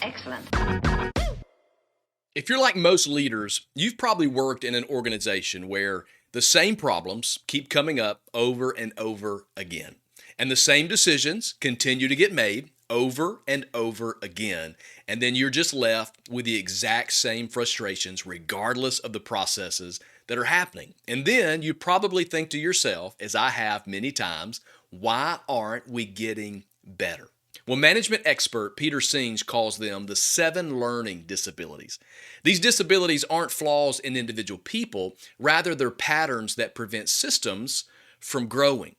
excellent. If you're like most leaders, you've probably worked in an organization where the same problems keep coming up over and over again, and the same decisions continue to get made over and over again, and then you're just left with the exact same frustrations regardless of the processes that are happening. And then you probably think to yourself, as I have many times, why aren't we getting better? Well, management expert Peter Senge calls them the 7 learning disabilities. These disabilities aren't flaws in individual people, rather they're patterns that prevent systems from growing.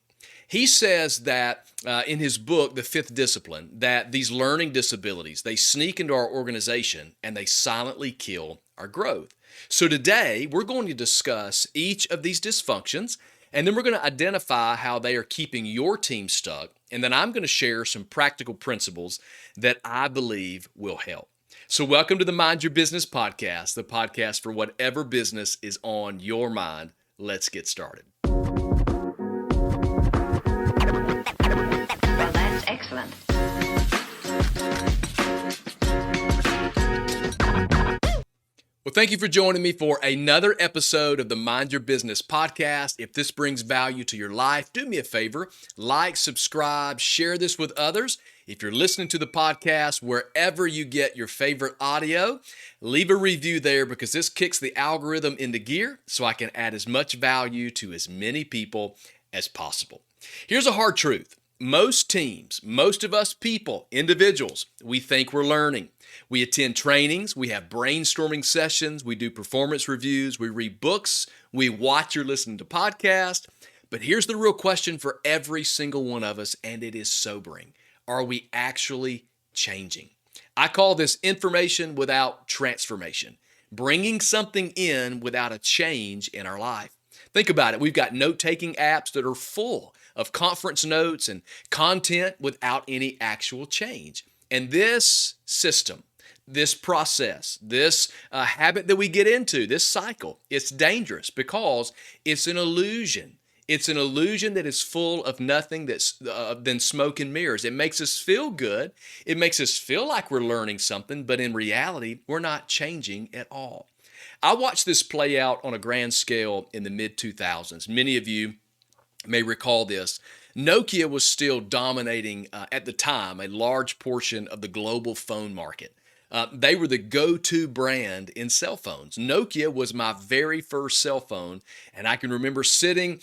He says that in his book, The Fifth Discipline, that these learning disabilities, they sneak into our organization and they silently kill our growth. So today, we're going to discuss each of these dysfunctions, and then we're going to identify how they are keeping your team stuck. And then I'm going to share some practical principles that I believe will help. So welcome to the Mind Your Business podcast, the podcast for whatever business is on your mind. Let's get started. Well, that's excellent. Well, thank you for joining me for another episode of the Mind Your Business podcast. If this brings value to your life, do me a favor, like, subscribe, share this with others. If you're listening to the podcast, wherever you get your favorite audio, leave a review there because this kicks the algorithm into gear so I can add as much value to as many people as possible. Here's a hard truth. Most teams, most of us people, individuals, we think we're learning. We attend trainings, we have brainstorming sessions, we do performance reviews, we read books, we watch or listen to podcasts. But here's the real question for every single one of us, and it is sobering. Are we actually changing? I call this information without transformation, bringing something in without a change in our life. Think about it. We've got note-taking apps that are full of conference notes and content without any actual change. And this system, this process, this habit that we get into, this cycle, it's dangerous because it's an illusion. It's an illusion that is full of nothing than smoke and mirrors. It makes us feel good. It makes us feel like we're learning something, but in reality, we're not changing at all. I watched this play out on a grand scale in the mid-2000s. Many of you may recall this. Nokia was still dominating, at the time, a large portion of the global phone market. They were the go-to brand in cell phones. Nokia was my very first cell phone, and I can remember sitting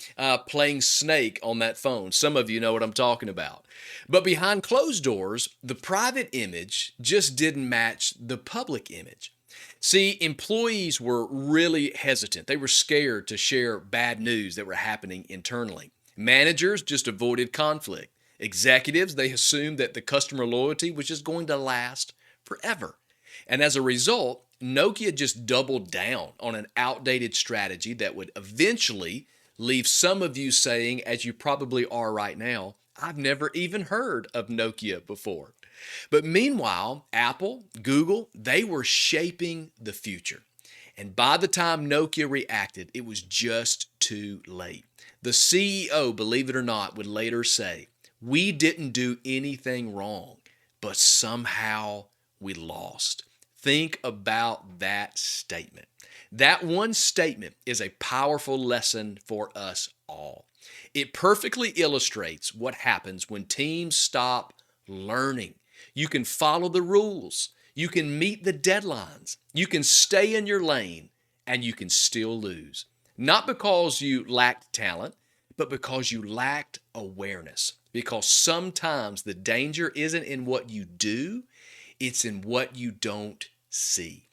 playing Snake on that phone. Some of you know what I'm talking about. But behind closed doors, the private image just didn't match the public image. See, employees were really hesitant. They were scared to share bad news that were happening internally. Managers just avoided conflict. Executives, they assumed that the customer loyalty was just going to last forever. And as a result, Nokia just doubled down on an outdated strategy that would eventually leave some of you saying, as you probably are right now, I've never even heard of Nokia before. But meanwhile, Apple, Google, they were shaping the future. And by the time Nokia reacted, it was just too late. The CEO, believe it or not, would later say, we didn't do anything wrong, but somehow we lost. Think about that statement. That one statement is a powerful lesson for us all. It perfectly illustrates what happens when teams stop learning. You can follow the rules. You can meet the deadlines. You can stay in your lane, and you can still lose. Not because you lacked talent, but because you lacked awareness. Because sometimes the danger isn't in what you do, it's in what you don't see.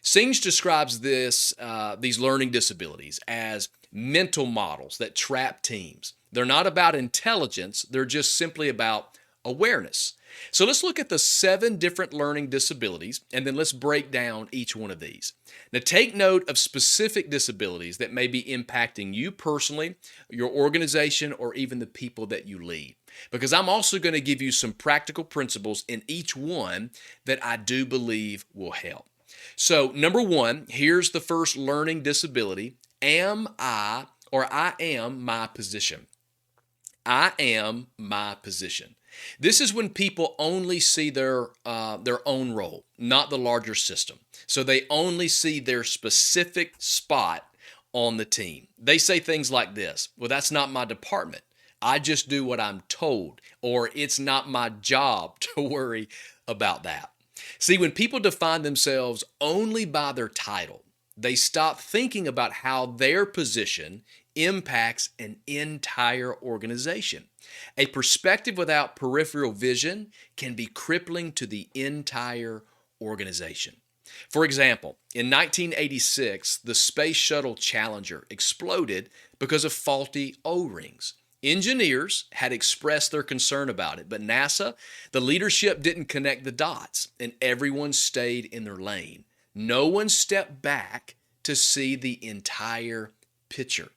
Senge describes these learning disabilities as mental models that trap teams. They're not about intelligence, they're just simply about awareness. So let's look at the 7 different learning disabilities, and then let's break down each one of these. Now take note of specific disabilities that may be impacting you personally, your organization, or even the people that you lead. Because I'm also going to give you some practical principles in each one that I do believe will help. So number 1, here's the first learning disability. I am my position. I am my position. This is when people only see their own role, not the larger system. So they only see their specific spot on the team. They say things like this: well, that's not my department. I just do what I'm told, or it's not my job to worry about that. See, when people define themselves only by their title, they stop thinking about how their position impacts an entire organization. A perspective without peripheral vision can be crippling to the entire organization. For example, in 1986, the Space Shuttle Challenger exploded because of faulty O-rings. Engineers had expressed their concern about it, but NASA, the leadership didn't connect the dots, and everyone stayed in their lane. No one stepped back to see the entire picture.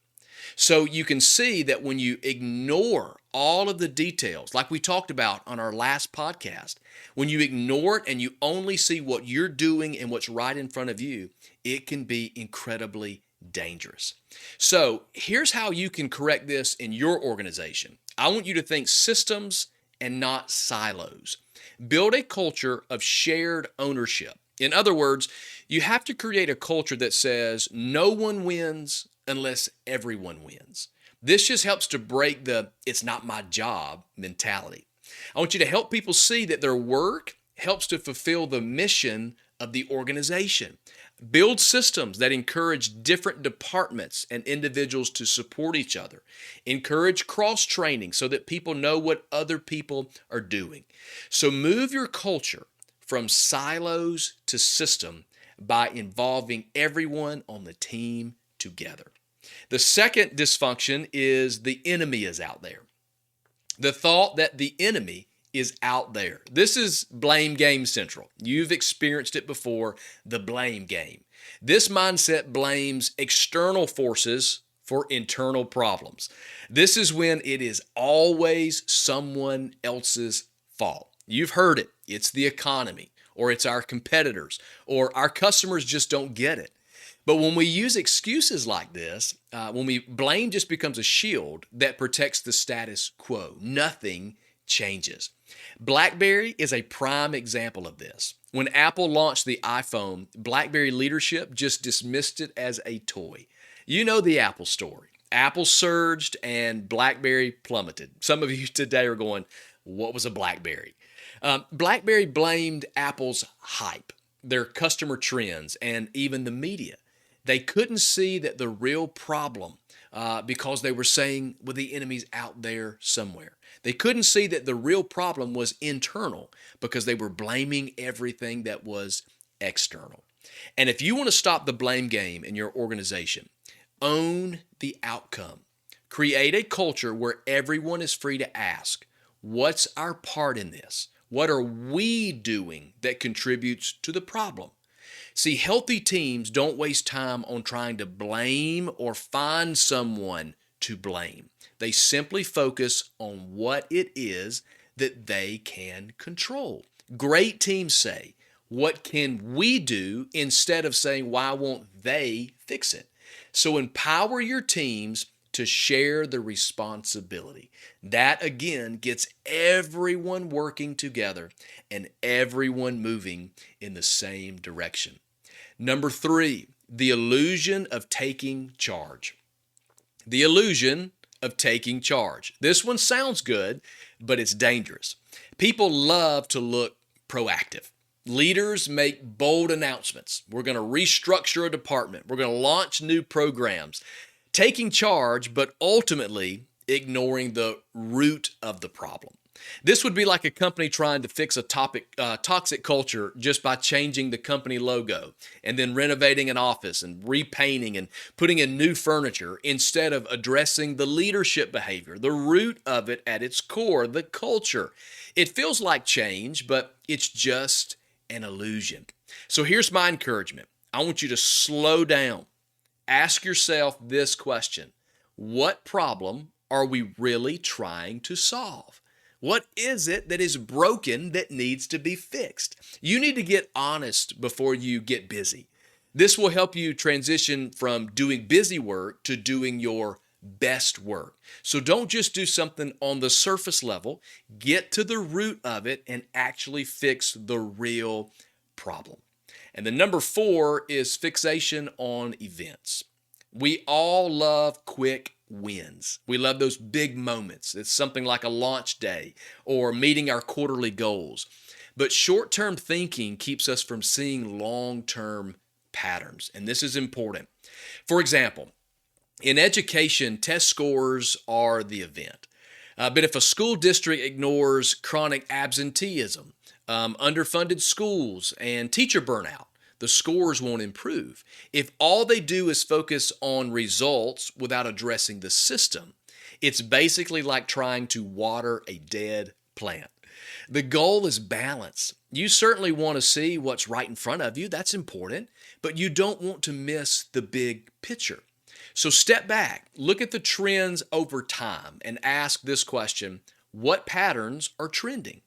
So you can see that when you ignore all of the details, like we talked about on our last podcast, when you ignore it and you only see what you're doing and what's right in front of you, it can be incredibly dangerous. So here's how you can correct this in your organization. I want you to think systems and not silos. Build a culture of shared ownership. In other words, you have to create a culture that says no one wins unless everyone wins. This just helps to break the "it's not my job" mentality. I want you to help people see that their work helps to fulfill the mission of the organization. Build systems that encourage different departments and individuals to support each other. Encourage cross-training so that people know what other people are doing. So move your culture from silos to system by involving everyone on the team together. The second dysfunction is the enemy is out there. The thought that the enemy is out there. This is blame game central. You've experienced it before, the blame game. This mindset blames external forces for internal problems. This is when it is always someone else's fault. You've heard it. It's the economy, or it's our competitors, or our customers just don't get it. But when we use excuses like this, blame just becomes a shield that protects the status quo. Nothing changes. Blackberry is a prime example of this. When Apple launched the iPhone, Blackberry leadership just dismissed it as a toy. You know the Apple story. Apple surged and Blackberry plummeted. Some of you today are going, what was a Blackberry? Blackberry blamed Apple's hype, their customer trends, and even the media. They couldn't see that the real problem because they were saying, well, the enemy's out there somewhere. They couldn't see that the real problem was internal because they were blaming everything that was external. And if you want to stop the blame game in your organization, own the outcome. Create a culture where everyone is free to ask, what's our part in this? What are we doing that contributes to the problem? See, healthy teams don't waste time on trying to blame or find someone to blame. They simply focus on what it is that they can control. Great teams say, what can we do, instead of saying, why won't they fix it? So empower your teams to share the responsibility. That, again, gets everyone working together and everyone moving in the same direction. Number 3, the illusion of taking charge. The illusion of taking charge. This one sounds good, but it's dangerous. People love to look proactive. Leaders make bold announcements. We're going to restructure a department. We're going to launch new programs. Taking charge, but ultimately ignoring the root of the problem. This would be like a company trying to fix a toxic culture just by changing the company logo and then renovating an office and repainting and putting in new furniture instead of addressing the leadership behavior, the root of it at its core, the culture. It feels like change, but it's just an illusion. So here's my encouragement. I want you to slow down. Ask yourself this question: what problem are we really trying to solve? What is it that is broken that needs to be fixed? You need to get honest before you get busy. This will help you transition from doing busy work to doing your best work. So don't just do something on the surface level. Get to the root of it and actually fix the real problem. And then number 4 is fixation on events. We all love quick wins. We love those big moments. It's something like a launch day or meeting our quarterly goals. But short-term thinking keeps us from seeing long-term patterns, and this is important. For example, in education, test scores are the event. But if a school district ignores chronic absenteeism, underfunded schools, and teacher burnout, the scores won't improve. If all they do is focus on results without addressing the system, it's basically like trying to water a dead plant. The goal is balance. You certainly want to see what's right in front of you. That's important, but you don't want to miss the big picture. So step back, look at the trends over time, and ask this question: what patterns are trending?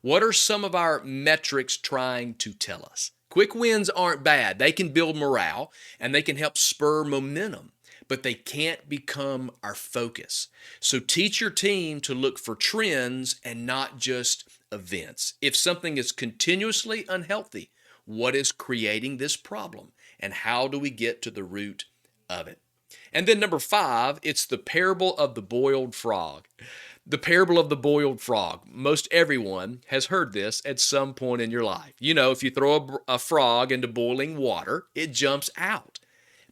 What are some of our metrics trying to tell us? Quick wins aren't bad. They can build morale and they can help spur momentum, but they can't become our focus. So teach your team to look for trends and not just events. If something is continuously unhealthy, what is creating this problem and how do we get to the root of it? And then number 5, it's the parable of the boiled frog. The parable of the boiled frog. Most everyone has heard this at some point in your life. You know, if you throw a frog into boiling water, it jumps out.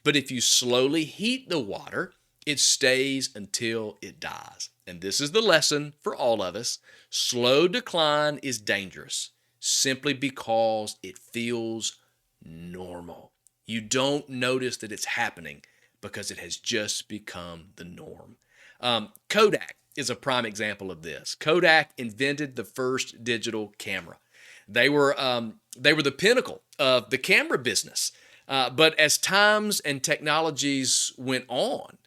But if you slowly heat the water, it stays until it dies. And this is the lesson for all of us. Slow decline is dangerous simply because it feels normal. You don't notice that it's happening because it has just become the norm. Kodak is a prime example of this. Kodak invented the first digital camera. They were the pinnacle of the camera business. But as times and technologies went on,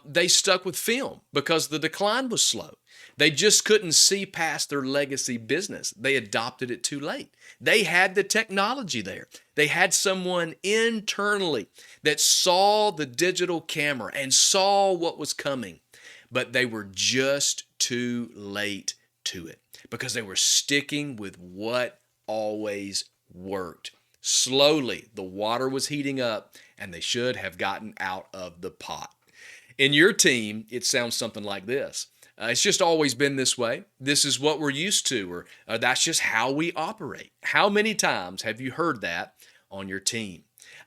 they stuck with film because the decline was slow. They just couldn't see past their legacy business. They adopted it too late. They had the technology there. They had someone internally that saw the digital camera and saw what was coming, but they were just too late to it because they were sticking with what always worked. Slowly, the water was heating up and they should have gotten out of the pot. In your team, it sounds something like this. It's just always been this way. This is what we're used to, or that's just how we operate. How many times have you heard that on your team?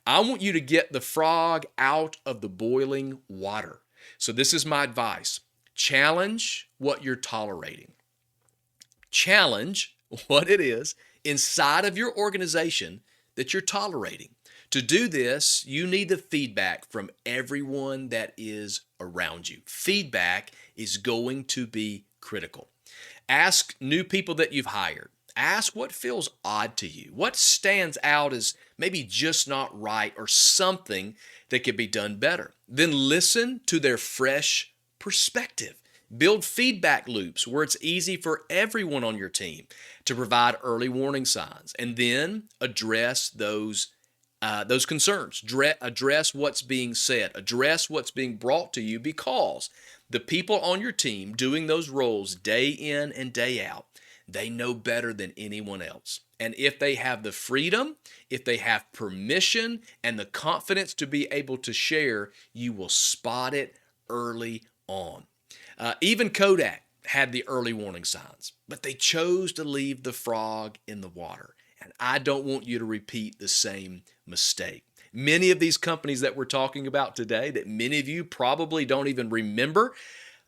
I want you to get the frog out of the boiling water. So this is my advice. Challenge what you're tolerating. Challenge what it is inside of your organization that you're tolerating. To do this, you need the feedback from everyone that is around you. Feedback is going to be critical. Ask new people that you've hired. Ask what feels odd to you. What stands out as maybe just not right or something that could be done better. Then listen to their fresh perspective. Build feedback loops where it's easy for everyone on your team to provide early warning signs, and then address those concerns. Address what's being said. Address what's being brought to you, because the people on your team doing those roles day in and day out, they know better than anyone else. And if they have the freedom, if they have permission and the confidence to be able to share, you will spot it early on. Even Kodak had the early warning signs, but they chose to leave the frog in the water. And I don't want you to repeat the same mistake. Many of these companies that we're talking about today, that many of you probably don't even remember,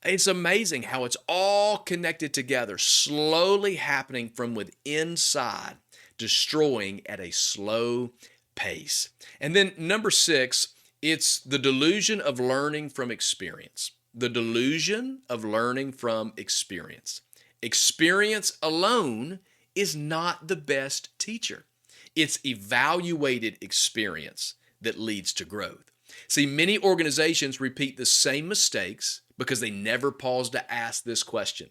it's amazing how it's all connected together, slowly happening from within inside, destroying at a slow pace. And then number 6, it's the delusion of learning from experience. The delusion of learning from experience. Experience alone is not the best teacher. It's evaluated experience that leads to growth. See, many organizations repeat the same mistakes because they never pause to ask this question.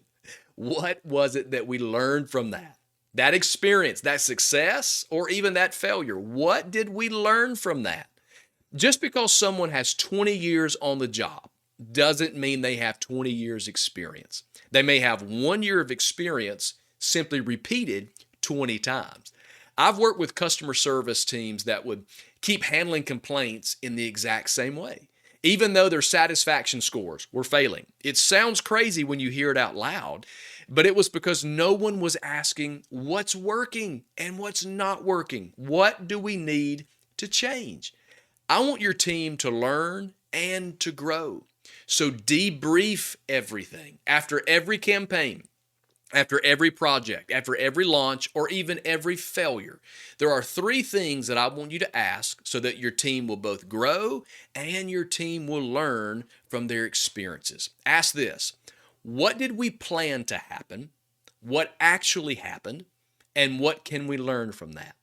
What was it that we learned from that? That experience, that success, or even that failure? What did we learn from that? Just because someone has 20 years on the job doesn't mean they have 20 years experience. They may have 1 year of experience simply repeated 20 times. I've worked with customer service teams that would keep handling complaints in the exact same way, even though their satisfaction scores were failing. It sounds crazy when you hear it out loud, but it was because no one was asking what's working and what's not working. What do we need to change? I want your team to learn and to grow. So debrief everything after every campaign, after every project, after every launch, or even every failure. There are 3 things that I want you to ask so that your team will both grow and your team will learn from their experiences. Ask this: what did we plan to happen? What actually happened? And what can we learn from that?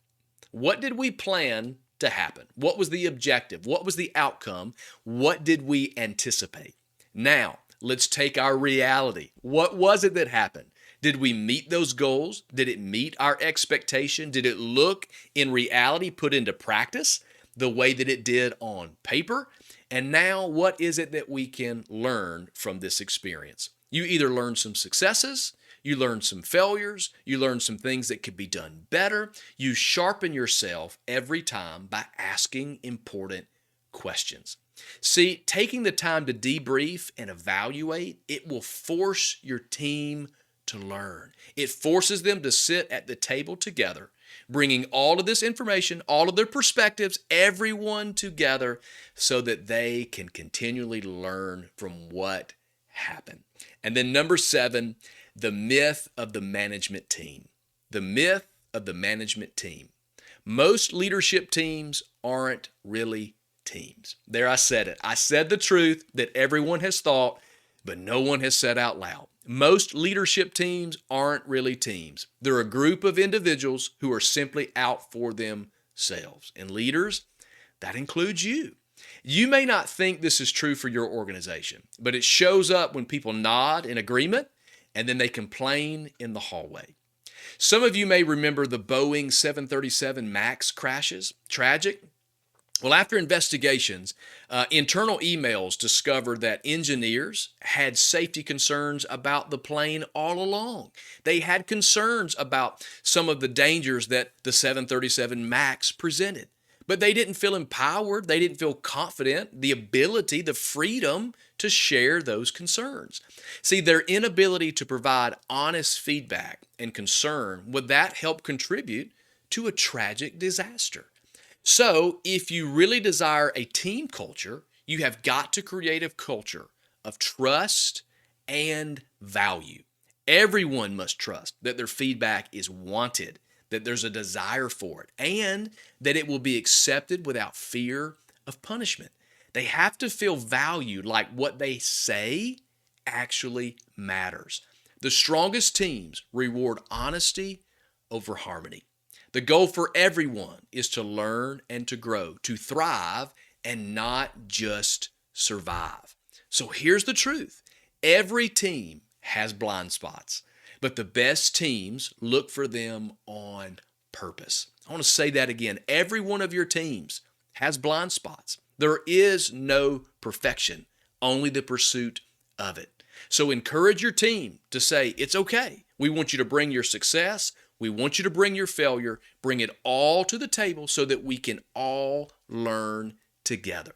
What did we plan to happen? What was the objective? What was the outcome? What did we anticipate? Now, let's take our reality. What was it that happened? Did we meet those goals? Did it meet our expectation? Did it look in reality put into practice the way that it did on paper? And now what is it that we can learn from this experience? You either learn some successes, you learn some failures, you learn some things that could be done better. You sharpen yourself every time by asking important questions. See, taking the time to debrief and evaluate, it will force your team to learn. It forces them to sit at the table together, bringing all of this information, all of their perspectives, everyone together so that they can continually learn from what happened. And then number 7, the myth of the management team. The myth of the management team. Most leadership teams aren't really teams. There, I said it. I said the truth that everyone has thought, but no one has said out loud. Most leadership teams aren't really teams. They're a group of individuals who are simply out for themselves. And leaders, that includes you. You may not think this is true for your organization, but it shows up when people nod in agreement and then they complain in the hallway. Some of you may remember the Boeing 737 MAX crashes. Tragic. Well, after investigations, internal emails discovered that engineers had safety concerns about the plane all along. They had concerns about some of the dangers that the 737 MAX presented, but they didn't feel empowered. They didn't feel confident, the ability, the freedom to share those concerns. See, their inability to provide honest feedback and concern, would that help contribute to a tragic disaster? So, if you really desire a team culture, you have got to create a culture of trust and value. Everyone must trust that their feedback is wanted, that there's a desire for it, and that it will be accepted without fear of punishment. They have to feel valued, like what they say actually matters. The strongest teams reward honesty over harmony. The goal for everyone is to learn and to grow, to thrive and not just survive. So here's the truth. Every team has blind spots, but the best teams look for them on purpose. I want to say that again. Every one of your teams has blind spots. There is no perfection, only the pursuit of it. So encourage your team to say, it's okay. We want you to bring your success. We want you to bring your failure, bring it all to the table so that we can all learn together.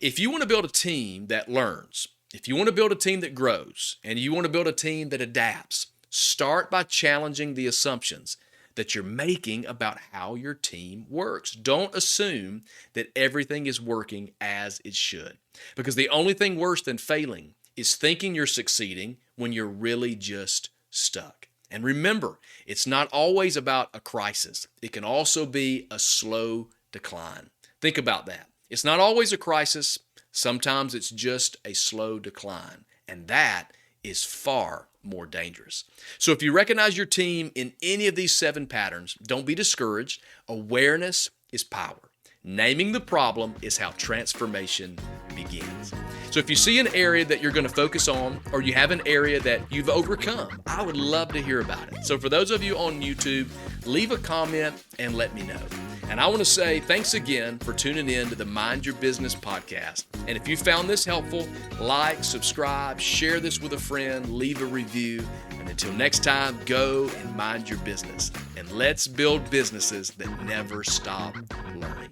If you want to build a team that learns, if you want to build a team that grows, and you want to build a team that adapts, start by challenging the assumptions that you're making about how your team works. Don't assume that everything is working as it should, because the only thing worse than failing is thinking you're succeeding when you're really just stuck. And remember, it's not always about a crisis. It can also be a slow decline. Think about that. It's not always a crisis. Sometimes it's just a slow decline. And that is far more dangerous. So if you recognize your team in any of these 7 patterns, don't be discouraged. Awareness is power. Naming the problem is how transformation begins. So if you see an area that you're going to focus on, or you have an area that you've overcome, I would love to hear about it. So for those of you on YouTube, leave a comment and let me know. And I want to say thanks again for tuning in to the Mind Your Business podcast. And if you found this helpful, like, subscribe, share this with a friend, leave a review. And until next time, go and mind your business. And let's build businesses that never stop learning.